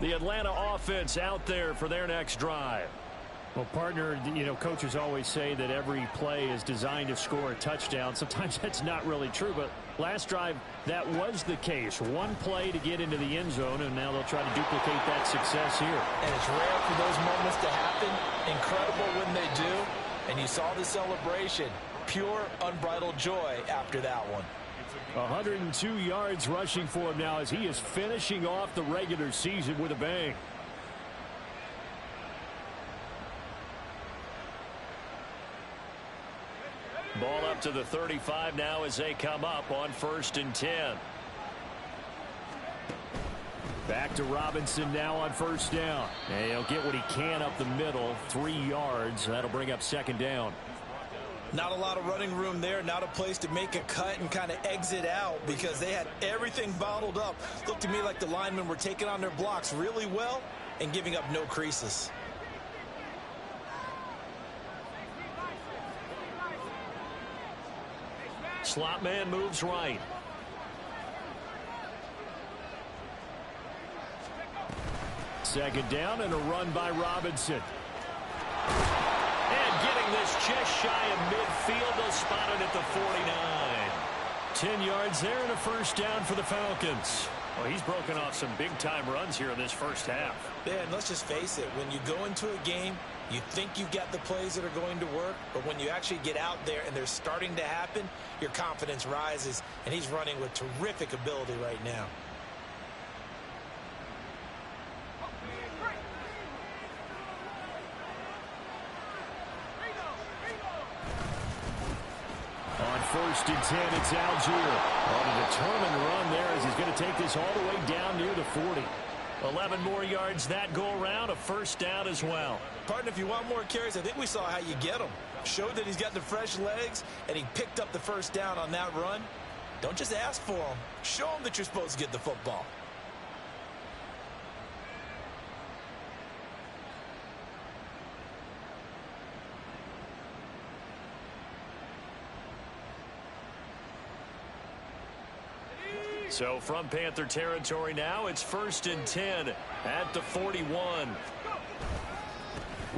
The Atlanta offense out there for their next drive. Well, partner, you know, coaches always say that every play is designed to score a touchdown. Sometimes that's not really true, but last drive, that was the case. One play to get into the end zone, and now they'll try to duplicate that success here. And it's rare for those moments to happen. Incredible when they do. And you saw the celebration. Pure, unbridled joy after that one. 102 yards rushing for him now as he is finishing off the regular season with a bang. Ball up to the 35 now as they come up on 1st and 10. Back to Robinson now on 1st down. And he'll get what he can up the middle, 3 yards. That'll bring up 2nd down. Not a lot of running room there. Not a place to make a cut and kind of exit out because they had everything bottled up. Looked to me like the linemen were taking on their blocks really well and giving up no creases. Slot man moves right. Second down and a run by Robinson. And getting this just shy of midfield. They'll spot it at the 49. 10 yards there and a 1st down for the Falcons. Well, he's broken off some big-time runs here in this first half. Yeah, and let's just face it. When you go into a game, you think you've got the plays that are going to work, but when you actually get out there and they're starting to happen, your confidence rises, and he's running with terrific ability right now. On 1st and 10, it's Algier. On a determined run there as he's going to take this all the way down near the 40. 11 more yards that go around, a 1st down as well. Partner, if you want more carries, I think we saw how you get them. Showed that he's got the fresh legs, and he picked up the 1st down on that run. Don't just ask for them. Show them that you're supposed to get the football. So from Panther territory now, it's 1st and 10 at the 41.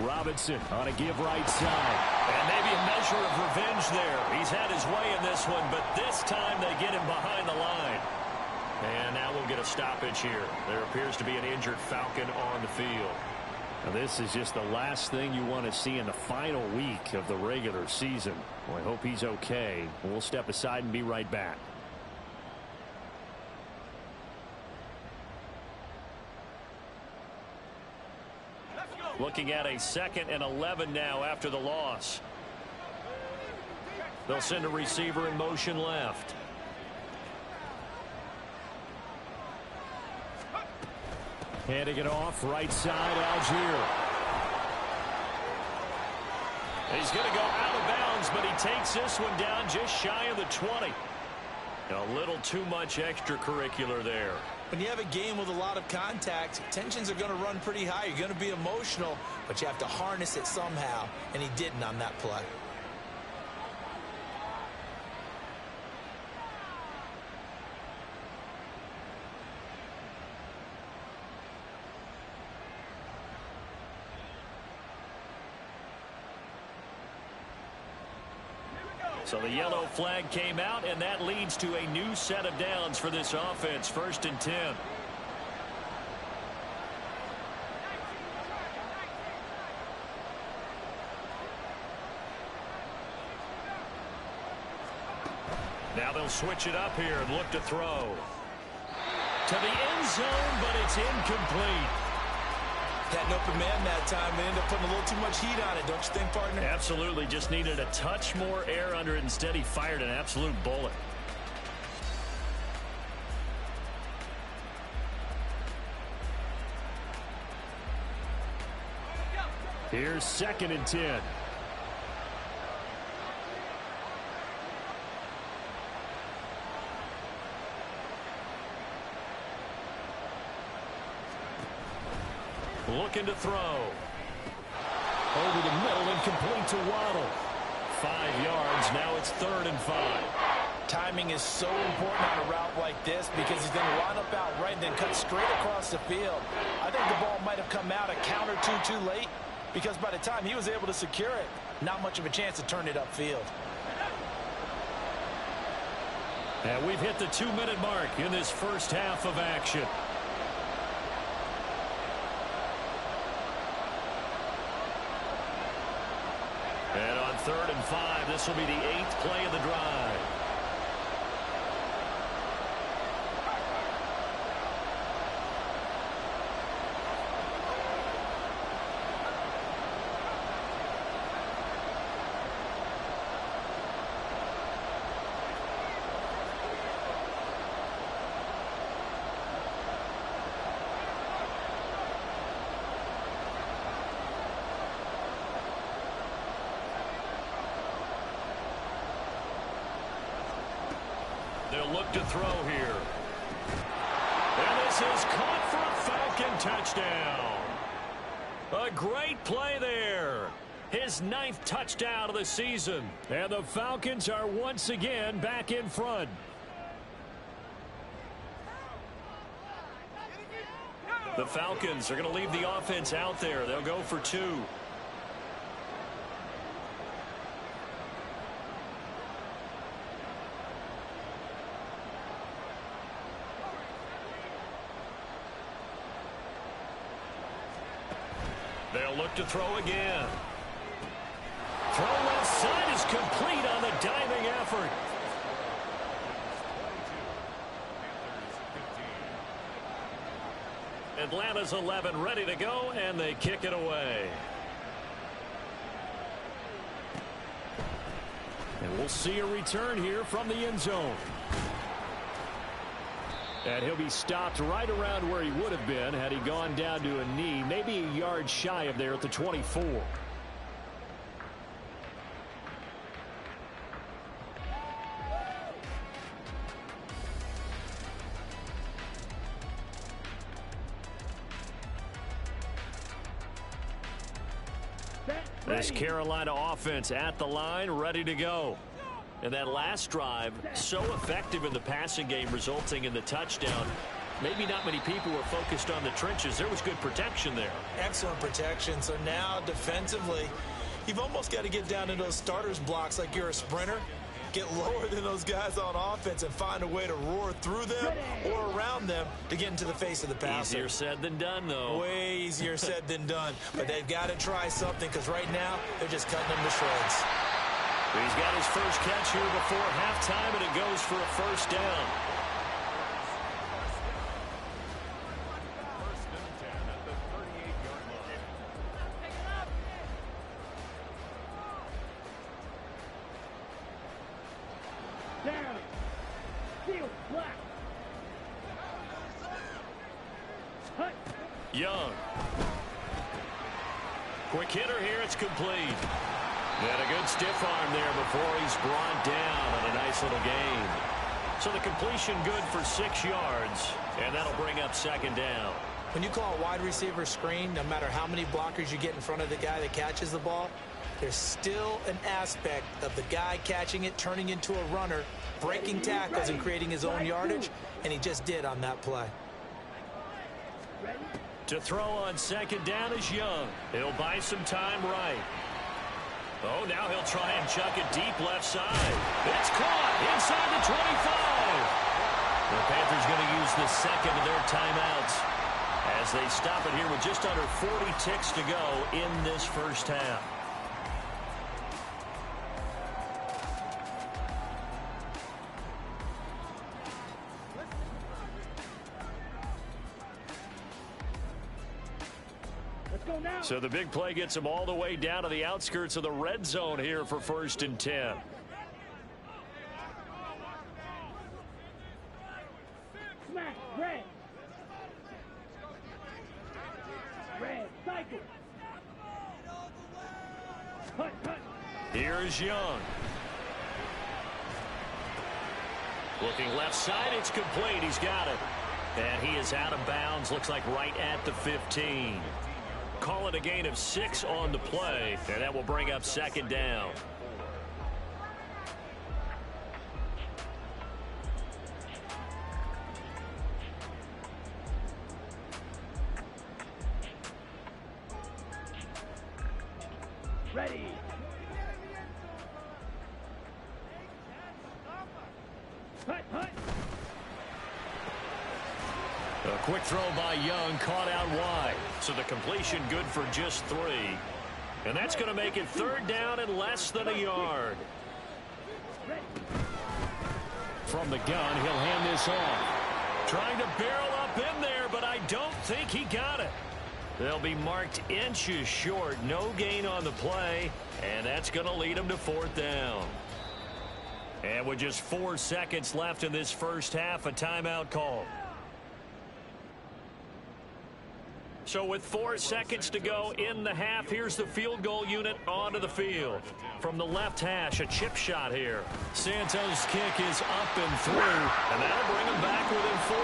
Robinson on a give right side. And maybe a measure of revenge there. He's had his way in this one, but this time they get him behind the line. And now we'll get a stoppage here. There appears to be an injured Falcon on the field. Now this is just the last thing you want to see in the final week of the regular season. Well, I hope he's okay. We'll step aside and be right back. Looking at a 2nd and 11 now after the loss. They'll send a receiver in motion left. Handing it off right side, Algier. He's going to go out of bounds, but he takes this one down just shy of the 20. A little too much extracurricular there. When you have a game with a lot of contact, tensions are going to run pretty high. You're going to be emotional, but you have to harness it somehow, and he didn't on that play. So the yellow flag came out, and that leads to a new set of downs for this offense. 1st and 10. Now they'll switch it up here and look to throw. To the end zone, but it's incomplete. Had an open man that time. They ended up putting a little too much heat on it, don't you think, partner? Absolutely. Just needed a touch more air under it. Instead, he fired an absolute bullet. Here's 2nd and 10. Looking to throw. Over the middle and complete to Waddle. 5 yards. Now it's 3rd and 5. Timing is so important on a route like this because he's going to line up out right and then cut straight across the field. I think the ball might have come out a count or two too late because by the time he was able to secure it, not much of a chance to turn it upfield. And we've hit the 2-minute mark in this first half of action. And on 3rd and 5, this will be the 8th play of the drive. They'll look to throw here. And this is caught for a Falcon touchdown. A great play there. His 9th touchdown of the season. And the Falcons are once again back in front. The Falcons are going to leave the offense out there. They'll go for 2. They'll look to throw again. Throw left side is complete on the diving effort. Atlanta's 11 ready to go, and they kick it away. And we'll see a return here from the end zone. And he'll be stopped right around where he would have been had he gone down to a knee, maybe a yard shy of there at the 24. This Carolina offense at the line, ready to go. And that last drive, so effective in the passing game, resulting in the touchdown. Maybe not many people were focused on the trenches. There was good protection there. Excellent protection. So now defensively, you've almost got to get down to those starters blocks like you're a sprinter. Get lower than those guys on offense and find a way to roar through them or around them to get into the face of the passer. Easier said than done, though. Way easier said than done. But they've got to try something because right now they're just cutting them to shreds. He's got his first catch here before halftime, and it goes for a first down. Down. Field black. Hut. Young. Quick hitter here. It's complete. And a good stiff arm there before he's brought down on a nice little gain. So the completion good for 6 yards, and that'll bring up second down. When you call a wide receiver screen, no matter how many blockers you get in front of the guy that catches the ball, there's still an aspect of the guy catching it, turning into a runner, breaking tackles and creating his own yardage, and he just did on that play. To throw on second down is Young. He'll buy some time right. Oh, now he'll try and chuck it deep left side. It's caught inside the 25. The Panthers going to use the second of their timeouts as they stop it here with just under 40 ticks to go in this first half. So the big play gets him all the way down to the outskirts of the red zone here for 1st and 10. Smash. Red. Red. Cycle. Hut. Here's Young. Looking left side. It's complete. He's got it. And he is out of bounds. Looks like right at the 15. Call it a gain of 6 on the play, and that will bring up second down. Ready. Hut, hut. A quick throw by Young, caught out wide. So the completion good for just 3. And that's going to make it 3rd down and less than a yard. From the gun, he'll hand this off. Trying to barrel up in there, but I don't think he got it. They'll be marked inches short. No gain on the play, and that's going to lead them to 4th down. And with just 4 seconds left in this first half, a timeout call. So with 4 seconds to go in the half, here's the field goal unit onto the field. From the left hash, a chip shot here. Santos' kick is up and through, and that'll bring them back within 4.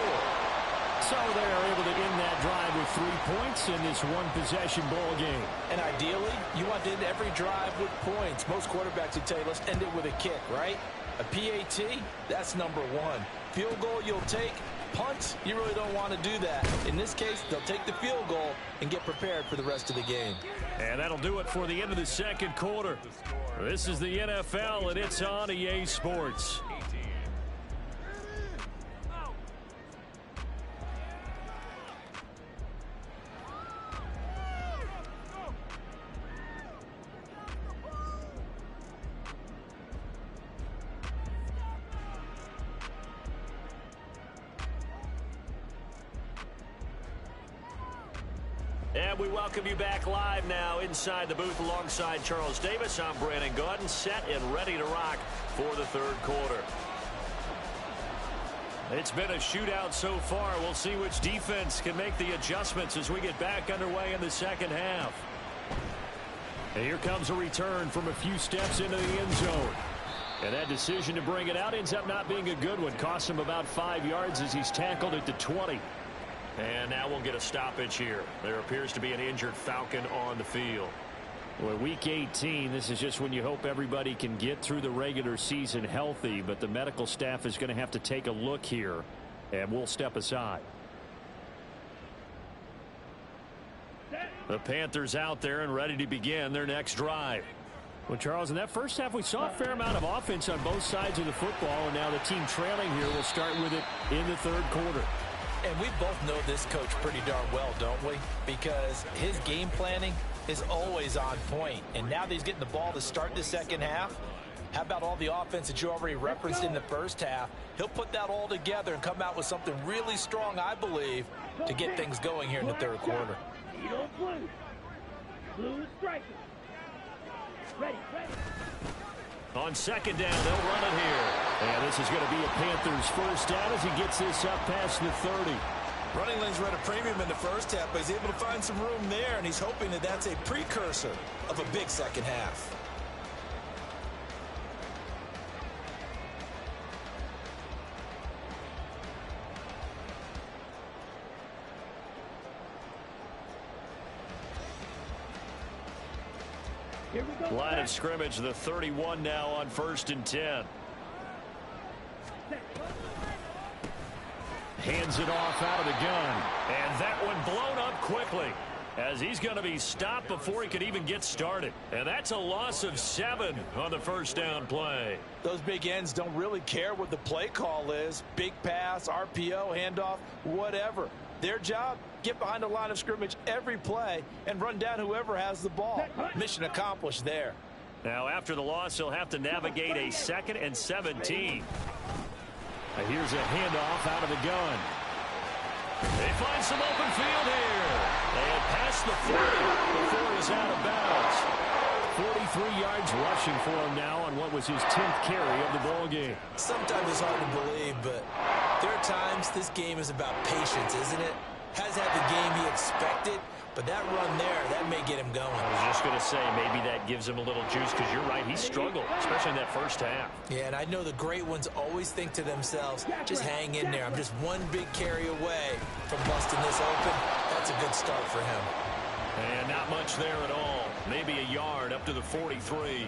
So they're able to end that drive with 3 points in this one-possession ball game. And ideally, you want to end every drive with points. Most quarterbacks would tell you, let's end it with a kick, right? A PAT, that's number 1. Field goal you'll take. Punts, you really don't want to do that. In this case, they'll take the field goal and get prepared for the rest of the game. And that'll do it for the end of the second quarter. This is the NFL, and it's on EA Sports. And we welcome you back live now inside the booth alongside Charles Davis. I'm Brandon Gaudin, set and ready to rock for the 3rd quarter. It's been a shootout so far. We'll see which defense can make the adjustments as we get back underway in the second half. And here comes a return from a few steps into the end zone. And that decision to bring it out ends up not being a good one. Costs him about 5 yards as he's tackled at the 20. And now we'll get a stoppage here. There appears to be an injured Falcon on the field. Well, week 18, this is just when you hope everybody can get through the regular season healthy, but the medical staff is going to have to take a look here, and we'll step aside. The Panthers out there and ready to begin their next drive. Well, Charles, in that first half, we saw a fair amount of offense on both sides of the football, and now the team trailing here will start with it in the 3rd quarter. And we both know this coach pretty darn well, don't we? Because his game planning is always on point. And now that he's getting the ball to start the second half, how about all the offense that you already referenced in the first half? He'll put that all together and come out with something really strong, I believe, to get things going here in the 3rd quarter. Blue. Blue is striking. Ready, ready. On 2nd down, they'll run it here. And this is going to be a Panthers first down as he gets this up past the 30. Running lanes were at a premium in the first half, but he's able to find some room there, and he's hoping that that's a precursor of a big second half. Here we go. Line of scrimmage, the 31 now on 1st and 10. Hands it off out of the gun. And that one blown up quickly as he's going to be stopped before he could even get started. And that's a loss of 7 on the first down play. Those big ends don't really care what the play call is. Big pass, RPO, handoff, whatever. Their job, get behind the line of scrimmage every play and run down whoever has the ball. Mission accomplished there. Now after the loss, he'll have to navigate a 2nd and 17. Here's a handoff out of the gun. They find some open field here. They had passed the 40 before he's out of bounds. 43 yards rushing for him now on what was his 10th carry of the ball game. Sometimes it's hard to believe, but there are times this game is about patience, isn't it? Hasn't had the game he expected, but that run there, that may get him going. I was just going to say, maybe that gives him a little juice, because you're right, he struggled, especially in that first half. Yeah, and I know the great ones always think to themselves, just hang in there. I'm just one big carry away from busting this open. That's a good start for him. And not much there at all. Maybe a yard up to the 43.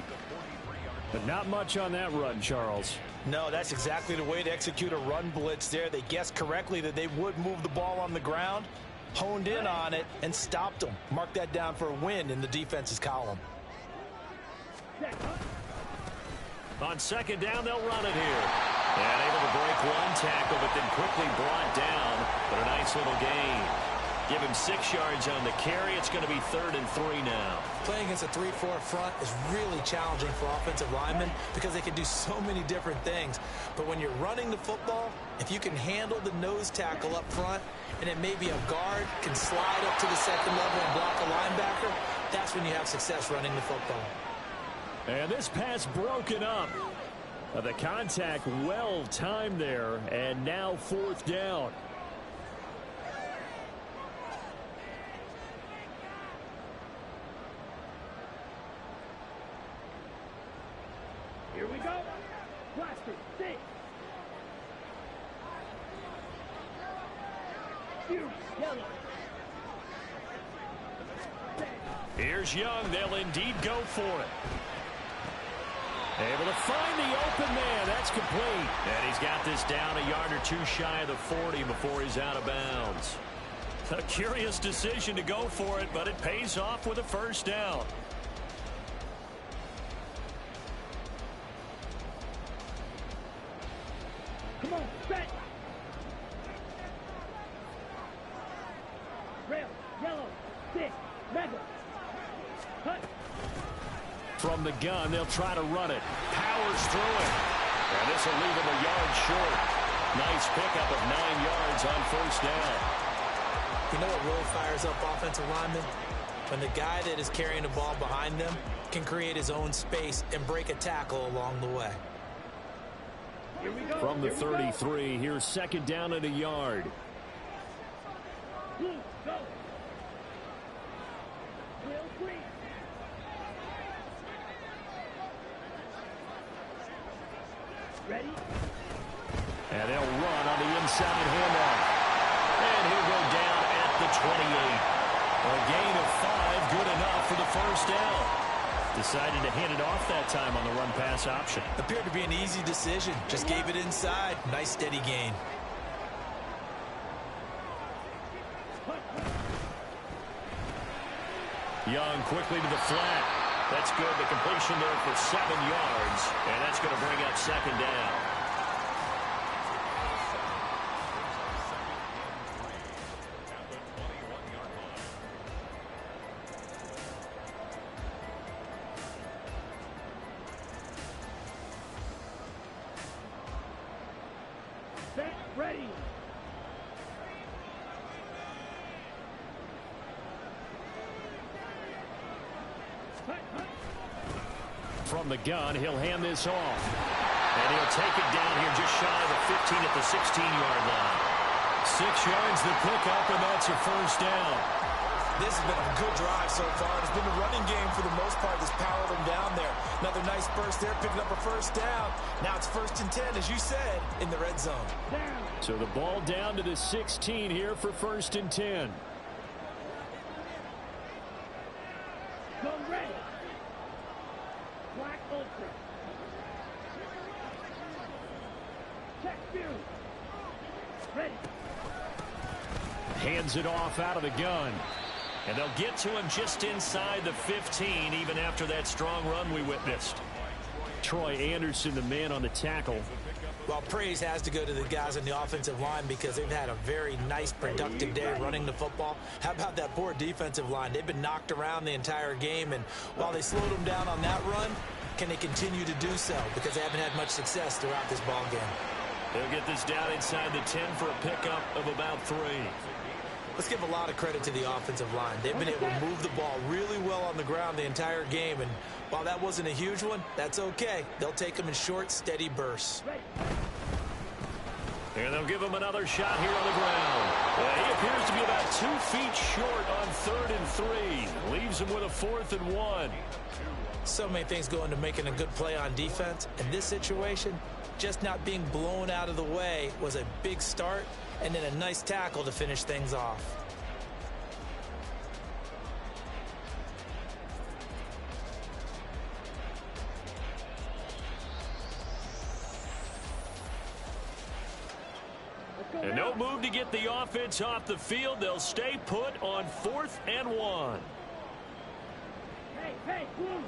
But not much on that run, Charles. No, that's exactly the way to execute a run blitz there. They guessed correctly that they would move the ball on the ground, honed in on it, and stopped them. Mark that down for a win in the defense's column. Set. On second down, they'll run it here. And able to break one tackle, but then quickly brought down. But a nice little gain. Give him 6 yards on the carry. It's going to be 3rd and 3 now. Playing against a 3-4 front is really challenging for offensive linemen because they can do so many different things. But when you're running the football, if you can handle the nose tackle up front, and then maybe a guard can slide up to the second level and block a linebacker, that's when you have success running the football. And this pass broken up. The contact well timed there, and now 4th down. Here we go. Blaster, 6. Huge, yellow. Here's Young. They'll indeed go for it. Able to find the open man. That's complete. And he's got this down a yard or 2 shy of the 40 before he's out of bounds. A curious decision to go for it, but it pays off with a 1st down. Come on, set. Rail, yellow, 6, mega. Cut. From the gun, they'll try to run it. Powers through it. And this will leave him a yard short. Nice pickup of 9 yards on 1st down. You know what really fires up offensive linemen? When the guy that is carrying the ball behind them can create his own space and break a tackle along the way. Here we go. From the Here we go. 33, here's 2nd down and a yard. Blue, go. Will green. Ready? And they'll run on the inside handoff. And he'll go down at the 28. A gain of 5, good enough for the 1st down. Decided to hand it off that time on the run-pass option. Appeared to be an easy decision. Just gave it inside. Nice steady gain. Young quickly to the flat. That's good. The completion there for 7 yards. And that's going to bring up 2nd down. Set, ready. From the gun, he'll hand this off. And he'll take it down here just shy of the 15 at the 16-yard line. 6 yards the pickup, and that's a 1st down. This has been a good drive so far. It's been a running game for the most part that's powered them down there. Another nice burst there, picking up a 1st down. Now it's 1st and 10, as you said, in the red zone. Down. So the ball down to the 16 here for 1st and 10. Go ready. Black ultra. Check view. Ready. Hands it off out of the gun. And they'll get to him just inside the 15, even after that strong run we witnessed. Troy Anderson, the man on the tackle. Well, praise has to go to the guys on the offensive line because they've had a very nice, productive day running the football. How about that poor defensive line? They've been knocked around the entire game, and while they slowed them down on that run, can they continue to do so? Because they haven't had much success throughout this ball game. They'll get this down inside the 10 for a pickup of about 3. Let's give a lot of credit to the offensive line. They've been able to move the ball really well on the ground the entire game, and while that wasn't a huge one, that's okay. They'll take them in short, steady bursts. And they'll give him another shot here on the ground. He appears to be about 2 feet short on 3rd and 3. Leaves him with a 4th and 1. So many things go into making a good play on defense. In this situation, just not being blown out of the way was a big start, and then a nice tackle to finish things off. And no move to get the offense off the field. They'll stay put on 4th and 1. Hey, blue.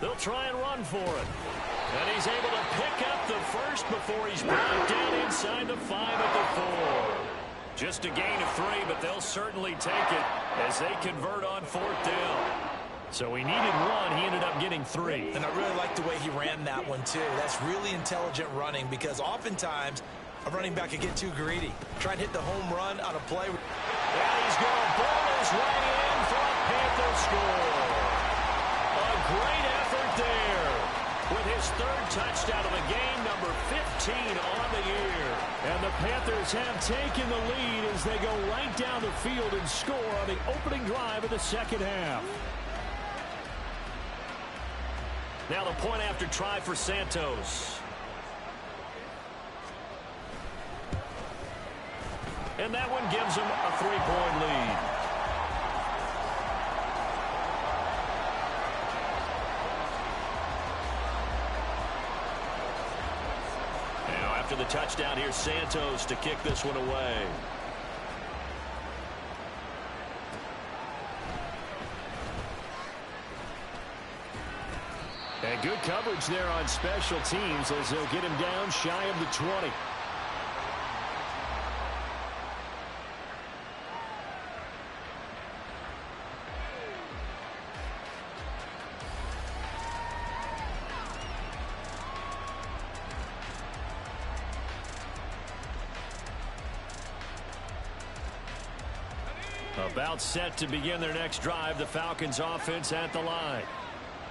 They'll try and run for it. And he's able to pick up the first before he's brought down inside the 5 at the 4. Just a gain of 3, but they'll certainly take it as they convert on 4th down. So he needed 1. He ended up getting 3. And I really like the way he ran that one, too. That's really intelligent running because oftentimes a running back can get too greedy. Try and hit the home run on a play. And he's going to ball his way in for a Panther score. A great effort there with his 3rd touchdown of the game, number 15 on the year. And the Panthers have taken the lead as they go right down the field and score on the opening drive of the second half. Now the point after try for Santos. And that one gives him a 3-point lead. Now after the touchdown, here's Santos to kick this one away. And good coverage there on special teams as they'll get him down shy of the 20. About set to begin their next drive, the Falcons offense at the line.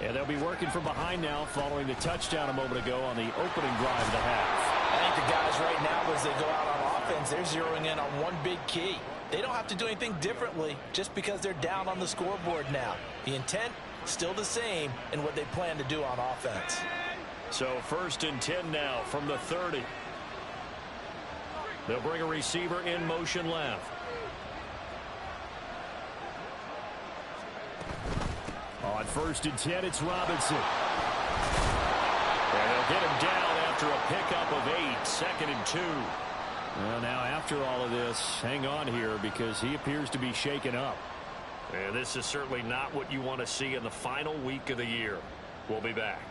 And they'll be working from behind now following the touchdown a moment ago on the opening drive of the half. I think the guys right now, as they go out on offense, they're zeroing in on one big key. They don't have to do anything differently just because they're down on the scoreboard now. The intent, still the same in what they plan to do on offense. So 1st and 10 now from the 30. They'll bring a receiver in motion left. On 1st and 10, it's Robinson. And they'll get him down after a pickup of 8, 2nd and 2. Well, now after all of this, hang on here because he appears to be shaken up. And this is certainly not what you want to see in the final week of the year. We'll be back.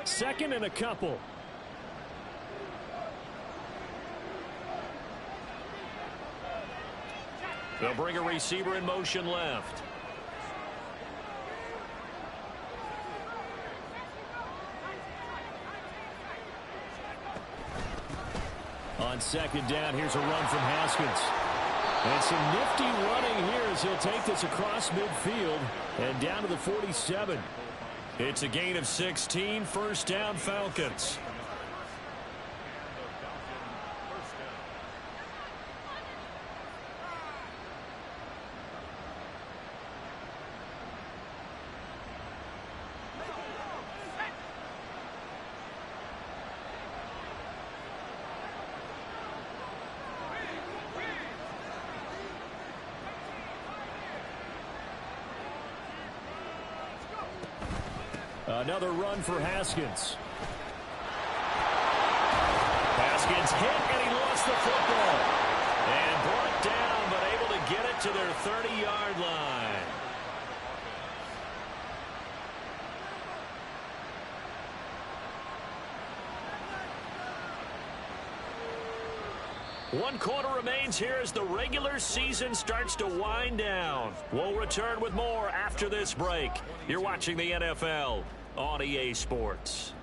Second and a couple. They'll bring a receiver in motion left. On 2nd down, here's a run from Haskins. And some nifty running here as he'll take this across midfield and down to the 47. It's a gain of 16, 1st down Falcons. Another run for Haskins. Haskins hit, and he lost the football. And brought down, but able to get it to their 30-yard line. One quarter remains here as the regular season starts to wind down. We'll return with more after this break. You're watching the NFL on EA Sports.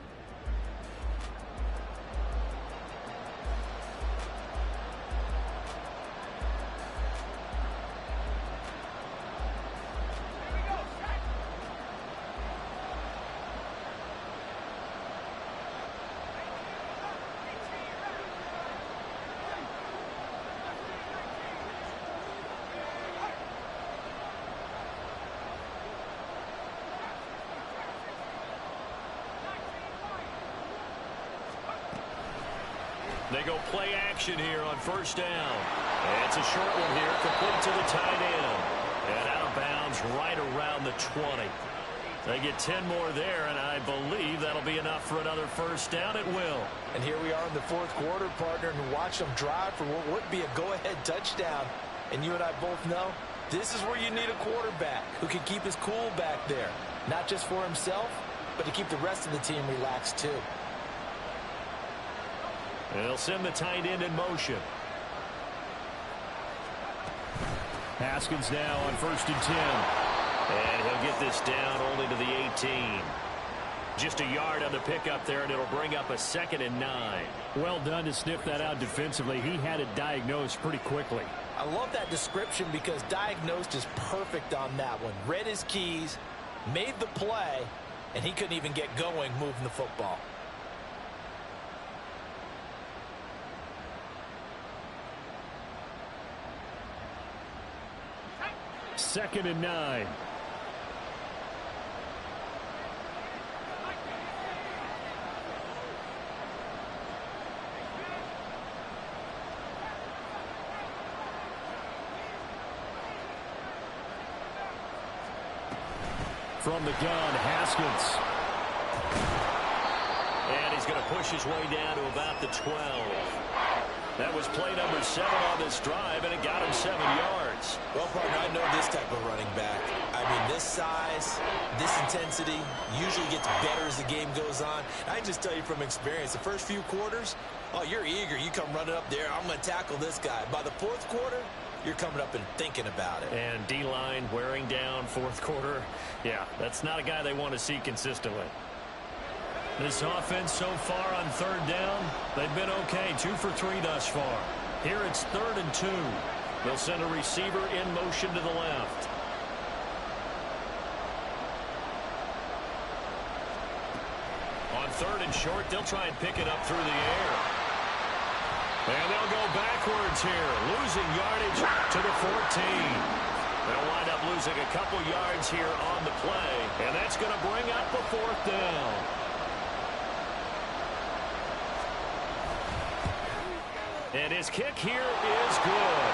They go play action here on 1st down. And it's a short one here, complete to the tight end. And out of bounds right around the 20. They get 10 more there, and I believe that'll be enough for another first down. It will. And here we are in the fourth quarter, partner, and watch them drive for what would be a go-ahead touchdown. And you and I both know this is where you need a quarterback who can keep his cool back there, not just for himself, but to keep the rest of the team relaxed too. They'll send the tight end in motion. Haskins now on 1st and 10. And he'll get this down only to the 18. Just a yard on the pickup there, and it'll bring up a 2nd and 9. Well done to sniff that out defensively. He had it diagnosed pretty quickly. I love that description because diagnosed is perfect on that one. Read his keys, made the play, and he couldn't even get going moving the football. Second and 9. From the gun, Haskins. And he's going to push his way down to about the 12. That was play number 7 on this drive, and it got him 7 yards. Well, partner, I know this type of running back. I mean, this size, this intensity usually gets better as the game goes on. I can just tell you from experience, the first few quarters, oh, you're eager. You come running up there, I'm going to tackle this guy. By the fourth quarter, you're coming up and thinking about it. And D-line wearing down fourth quarter. Yeah, that's not a guy they want to see consistently. This offense so far on 3rd down, they've been okay. 2 for 3 thus far. Here it's 3rd and 2. They'll send a receiver in motion to the left. On 3rd and short, they'll try and pick it up through the air. And they'll go backwards here, losing yardage to the 14. They'll wind up losing a couple yards here on the play, and that's going to bring up a 4th down. And his kick here is good.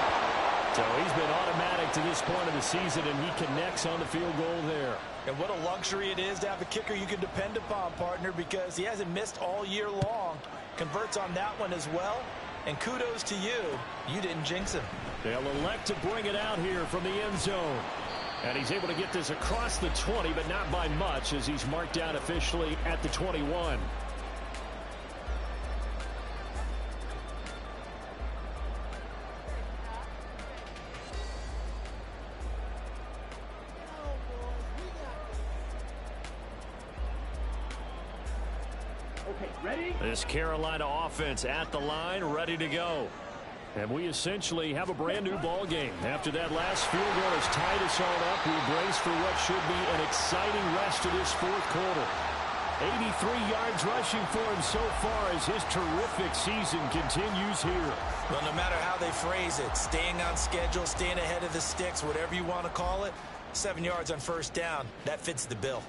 So he's been automatic to this point of the season, and he connects on the field goal there. And what a luxury it is to have a kicker you can depend upon, partner, because he hasn't missed all year long. Converts on that one as well. And kudos to you. You didn't jinx him. They'll elect to bring it out here from the end zone. And he's able to get this across the 20, but not by much, as he's marked down officially at the 21. Ready? This Carolina offense at the line, ready to go. And we essentially have a brand new ball game. After that last field goal has tied us all up, we brace for what should be an exciting rest of this fourth quarter. 83 yards rushing for him so far as his terrific season continues here. Well, no matter how they phrase it, staying on schedule, staying ahead of the sticks, whatever you want to call it, 7 yards on first down, that fits the bill.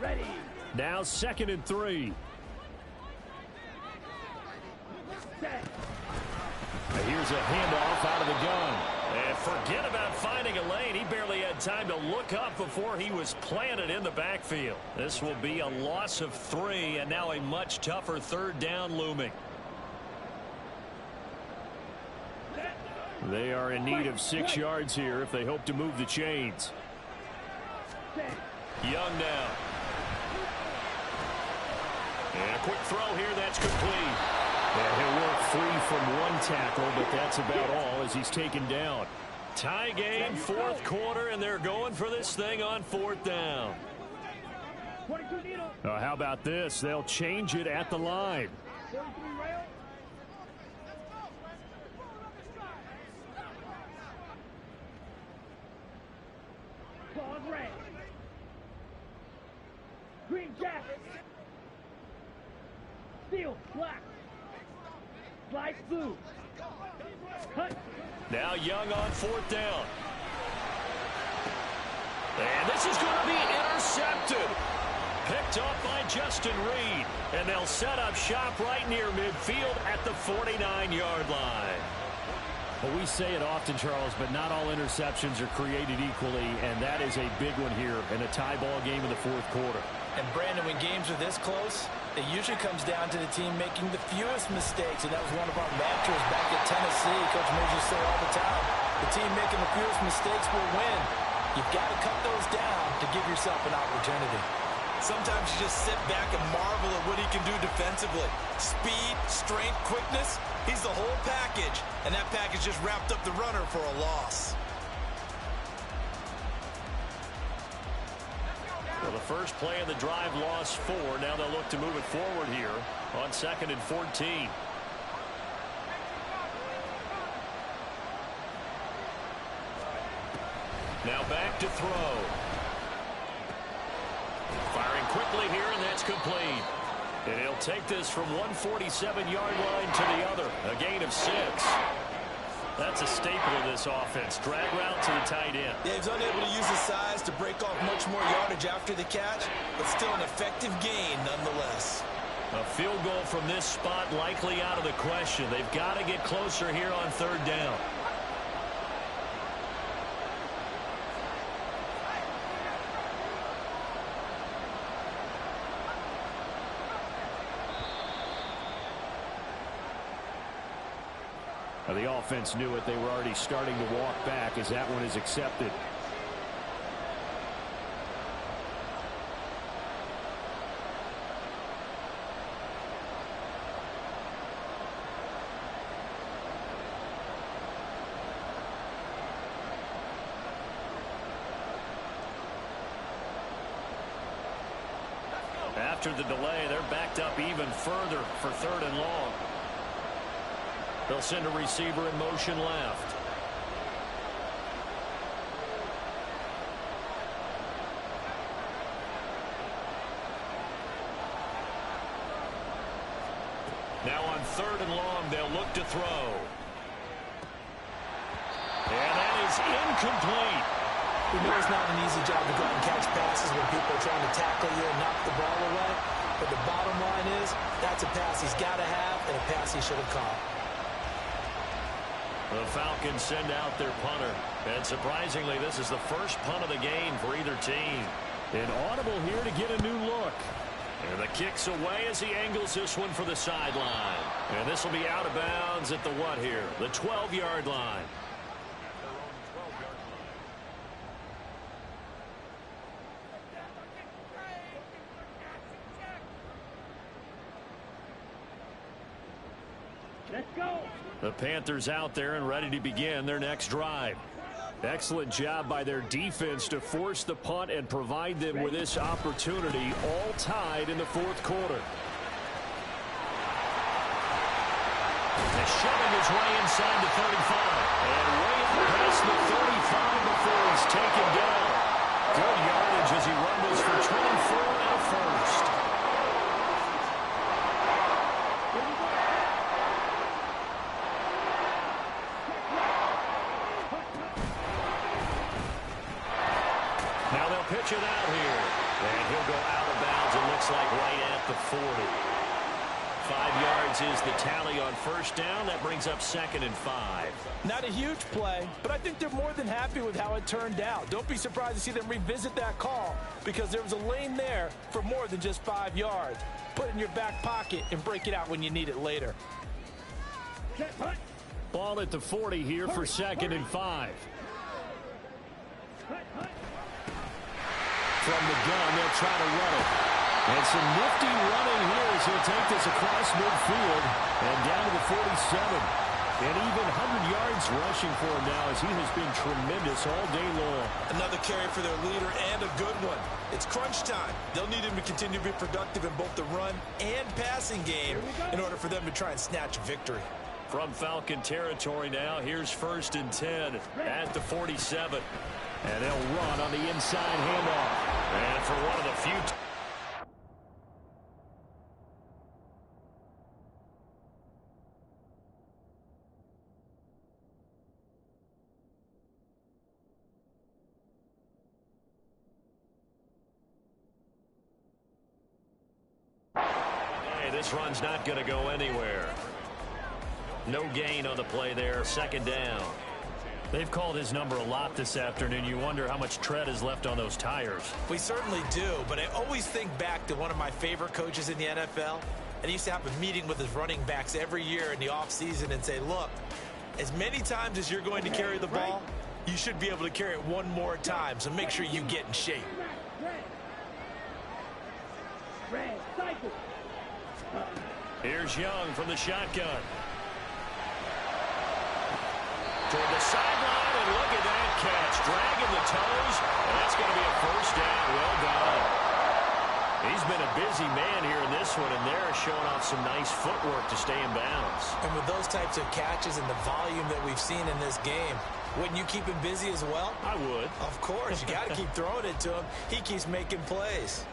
Ready. Now 2nd and 3. Set. Here's a handoff out of the gun. And forget about finding a lane. He barely had time to look up before he was planted in the backfield. This will be a loss of 3, and now a much tougher 3rd down looming. They are in need of 6 yards here if they hope to move the chains. Set. Young now. And a quick throw here, that's complete. Yeah, he'll work free from one tackle, but that's about all as he's taken down. Tie game, fourth quarter, and they're going for this thing on 4th down. 22 needle. How about this? They'll change it at the line. 43 rail. Claws red. Green jacket. Steel black. Slice blue. Cut. Now Young on 4th down. And this is going to be intercepted. Picked up by Justin Reed. And they'll set up shop right near midfield at the 49-yard line. Well, we say it often, Charles, but not all interceptions are created equally, and that is a big one here in a tie ball game in the fourth quarter. And, Brandon, when games are this close, it usually comes down to the team making the fewest mistakes, and that was one of our mantras back at Tennessee. Coach Mills used to say all the time, the team making the fewest mistakes will win. You've got to cut those down to give yourself an opportunity. Sometimes you just sit back and marvel at what he can do defensively. Speed, strength, quickness, he's the whole package. And that package just wrapped up the runner for a loss. Well, the first play of the drive lost 4. Now they'll look to move it forward here on 2nd and 14. Now back to throw. Firing quickly here, and that's complete. And he'll take this from 147-yard line to the other. A gain of 6. That's a staple of this offense. Drag route to the tight end. Yeah, he's unable to use his size to break off much more yardage after the catch, but still an effective gain nonetheless. A field goal from this spot likely out of the question. They've got to get closer here on 3rd down. The offense knew it. They were already starting to walk back as that one is accepted. After the delay, they're backed up even further for 3rd and long. They'll send a receiver in motion left. Now on 3rd and long, they'll look to throw. And that is incomplete. We know it's not an easy job to go out and catch passes when people are trying to tackle you and knock the ball away. But the bottom line is, that's a pass he's got to have and a pass he should have caught. The Falcons send out their punter. And surprisingly, this is the first punt of the game for either team. An audible here to get a new look. And the kick's away as he angles this one for the sideline. And this will be out of bounds at the what here? The 12-yard line. Let's go. The Panthers out there and ready to begin their next drive. Excellent job by their defense to force the punt and provide them with this opportunity, all tied in the fourth quarter. And shoving his way inside the 35. And way up past the 35 before he's taken down. Good yardage as he rumbles for 24 and a first. Now they'll pitch it out here. And he'll go out of bounds, it looks like right at the 40. 5 yards is the tally on first down. That brings up 2nd and 5. Not a huge play, but I think they're more than happy with how it turned out. Don't be surprised to see them revisit that call because there was a lane there for more than just 5 yards. Put it in your back pocket and break it out when you need it later. Ball at the 40 here for 2nd and 5. From the gun, they'll try to run it. And some nifty running here as he'll take this across midfield and down to the 47. And even 100 yards rushing for him now as he has been tremendous all day long. Another carry for their leader and a good one. It's crunch time. They'll need him to continue to be productive in both the run and passing game in order for them to try and snatch a victory. From Falcon territory now, here's 1st and 10 at the 47. And they'll run on the inside handoff. And for one of the few this run's not going to go anywhere. No gain on the play there. Second down. They've called his number a lot this afternoon. You wonder how much tread is left on those tires. We certainly do, but I always think back to one of my favorite coaches in the NFL. And he used to have a meeting with his running backs every year in the offseason and say, look, as many times as you're going to carry the ball, you should be able to carry it one more time, so make sure you get in shape. Red, cycle. Here's Young from the shotgun. Toward the sideline, and look at that catch. Dragging the toes, and that's going to be a first down. Well done. He's been a busy man here in this one, and they're showing off some nice footwork to stay in bounds. And with those types of catches and the volume that we've seen in this game, wouldn't you keep him busy as well? I would. Of course. You got to keep throwing it to him. He keeps making plays.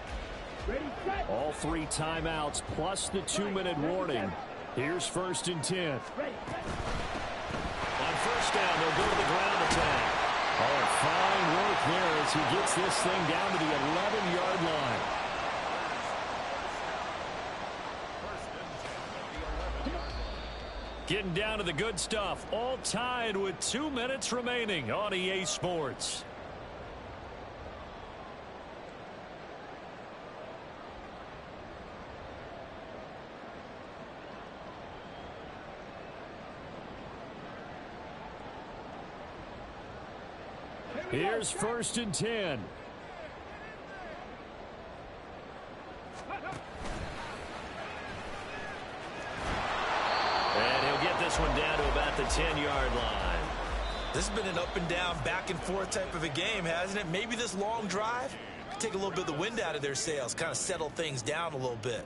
Ready, set. All 3 timeouts plus the 2-minute warning. Here's 1st and 10. Ready, set. On first down, they'll go to the ground attack. Oh, fine work there as he gets this thing down to the 11-yard line. Getting down to the good stuff. All tied with 2 minutes remaining on EA Sports. Here's 1st and 10. And he'll get this one down to about the 10-yard line. This has been an up and down, back and forth type of a game, hasn't it? Maybe this long drive could take a little bit of the wind out of their sails, kind of settle things down a little bit.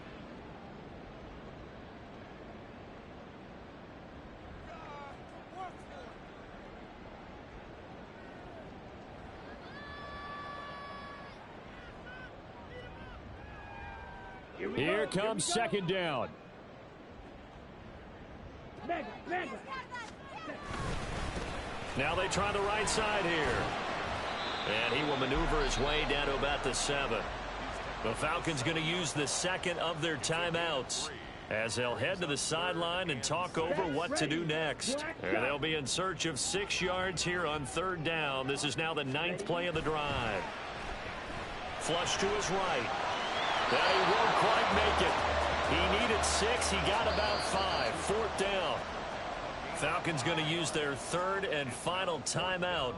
Here comes 2nd down. Mega, mega. Now they try the right side here. And he will maneuver his way down to about the 7. The Falcons going to use the 2nd of their timeouts as they'll head to the sideline and talk over what to do next. And they'll be in search of 6 yards here on 3rd down. This is now the 9th play of the drive. Flush to his right. But he won't quite make it. He needed 6. He got about 5. 4th down. Falcons going to use their 3rd and final timeout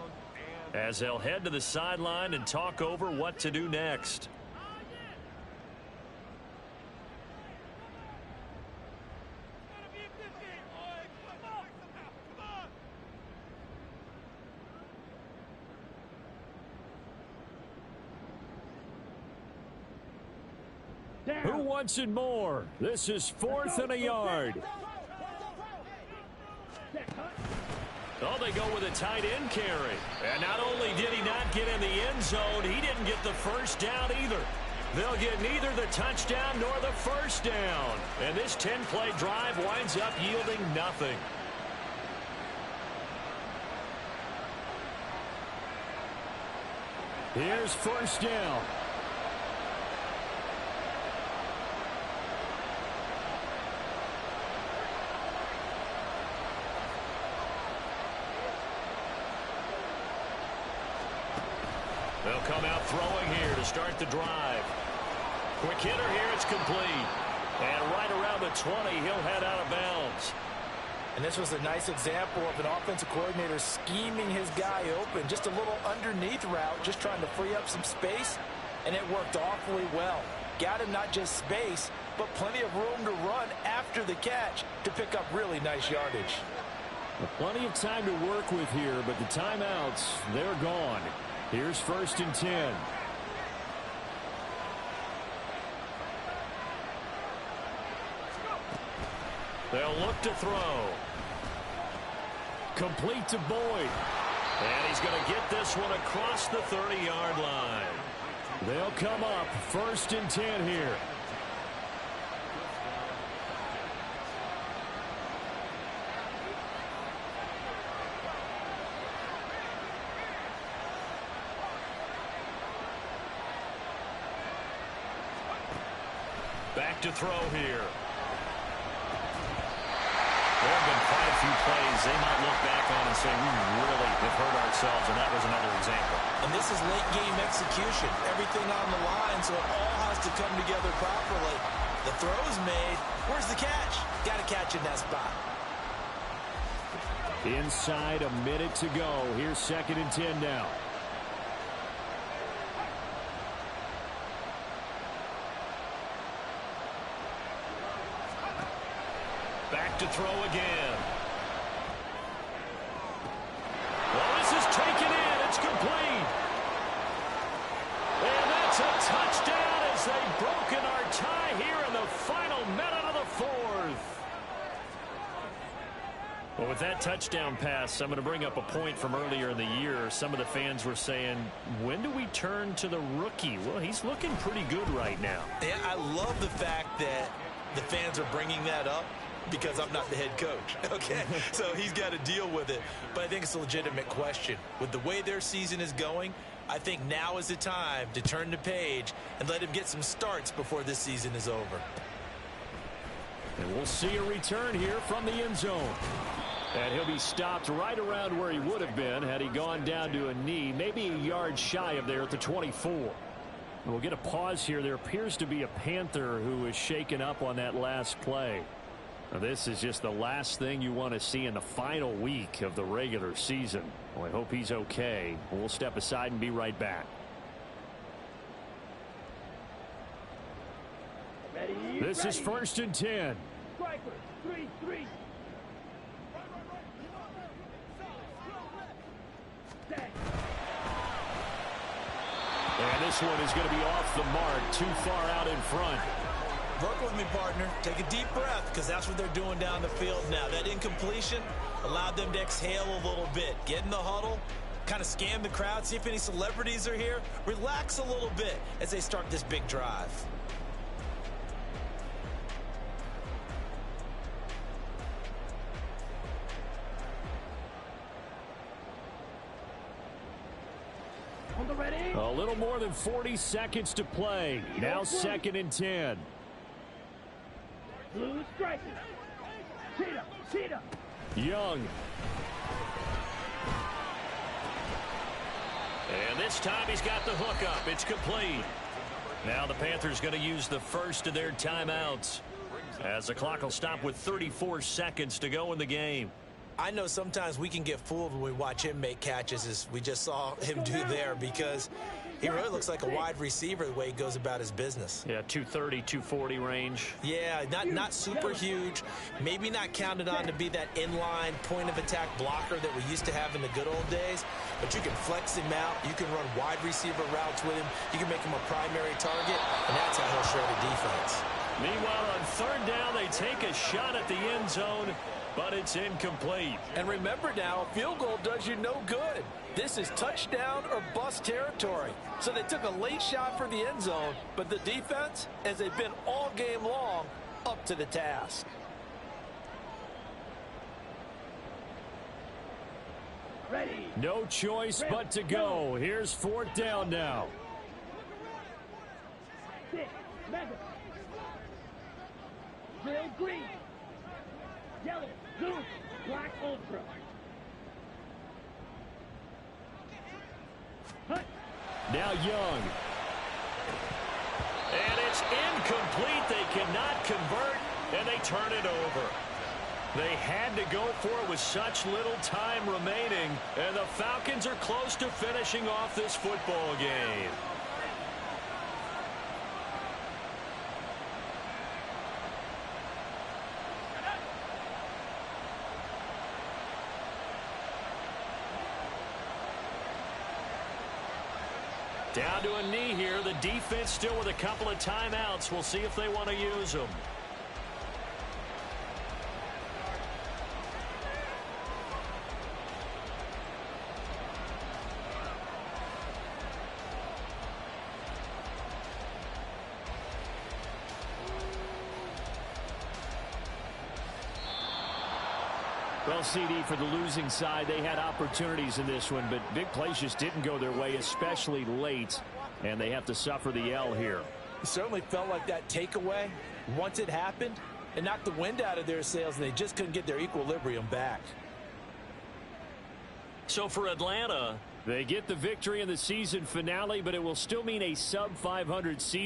as they'll head to the sideline and talk over what to do next. Who wants it more? This is 4th and a yard. Oh, they go with a tight end carry. And not only did he not get in the end zone, he didn't get the first down either. They'll get neither the touchdown nor the first down. And this 10-play drive winds up yielding nothing. Here's 1st down. They'll come out throwing here to start the drive. Quick hitter here, it's complete. And right around the 20, he'll head out of bounds. And this was a nice example of an offensive coordinator scheming his guy open. Just a little underneath route, just trying to free up some space. And it worked awfully well. Got him not just space, but plenty of room to run after the catch to pick up really nice yardage. Well, plenty of time to work with here, but the timeouts, they're gone. Here's 1st and 10. They'll look to throw. Complete to Boyd. And he's going to get this one across the 30-yard line. They'll come up 1st and 10 here. Back to throw here. They've been few plays they might look back on and say, we really have hurt ourselves, and that was another example. And this is late-game execution. Everything on the line, so it all has to come together properly. The throw's made. Where's the catch? Got to catch in that spot. Inside a minute to go. Here's 2nd and 10 now. Back to throw again. Well, this is taken in. It's complete. And that's a touchdown as they've broken our tie here in the final minute of the 4th. Well, with that touchdown pass, I'm going to bring up a point from earlier in the year. Some of the fans were saying, when do we turn to the rookie? Well, he's looking pretty good right now. Yeah, I love the fact that the fans are bringing that up because I'm not the head coach, okay? So he's got to deal with it. But I think it's a legitimate question. With the way their season is going, I think now is the time to turn the page and let him get some starts before this season is over. And we'll see a return here from the end zone. And he'll be stopped right around where he would have been had he gone down to a knee, maybe a yard shy of there at the 24. And we'll get a pause here. There appears to be a Panther who was shaken up on that last play. Now, this is just the last thing you want to see in the final week of the regular season. Well, I hope he's okay. We'll step aside and be right back. Ready, This ready. is 1st and 10. Striker, 3-3. Set. And this one is going to be off the mark, too far out in front. Work with me, partner. Take a deep breath because that's what they're doing down the field now. That incompletion allowed them to exhale a little bit. Get in the huddle, kind of scan the crowd, see if any celebrities are here. Relax a little bit as they start this big drive. On the ready. A little more than 40 seconds to play. Now 2nd and 10. Blue striker. Cheetah, cheetah. Young. And this time he's got the hook up. It's complete. Now the Panthers going to use the first of their timeouts as the clock will stop with 34 seconds to go in the game. I know sometimes we can get fooled when we watch him make catches, as we just saw him do there, because he really looks like a wide receiver the way he goes about his business. Yeah, 230, 240 range. Yeah, not super huge, maybe not counted on to be that inline point-of-attack blocker that we used to have in the good old days, but you can flex him out, you can run wide receiver routes with him, you can make him a primary target, and that's how he'll shred a defense. Meanwhile, on 3rd down, they take a shot at the end zone, but it's incomplete. And remember now, a field goal does you no good. This is touchdown or bust territory. So they took a late shot for the end zone, but the defense, as they've been all game long, up to the task. Ready. No choice but to go. Here's 4th down now. 6, mega. Real green. Yellow, blue, black, ultra. Hut. Now Young. And it's incomplete. They cannot convert, and they turn it over. They had to go for it with such little time remaining, and the Falcons are close to finishing off this football game. Down to a knee here. The defense still with a couple of timeouts. We'll see if they want to use them. Well, CD, for the losing side, they had opportunities in this one, but big plays just didn't go their way, especially late, and they have to suffer the L here. It certainly felt like that takeaway, once it happened, It knocked the wind out of their sails, and they just couldn't get their equilibrium back. So for Atlanta, they get the victory in the season finale, but it will still mean a sub-500 season.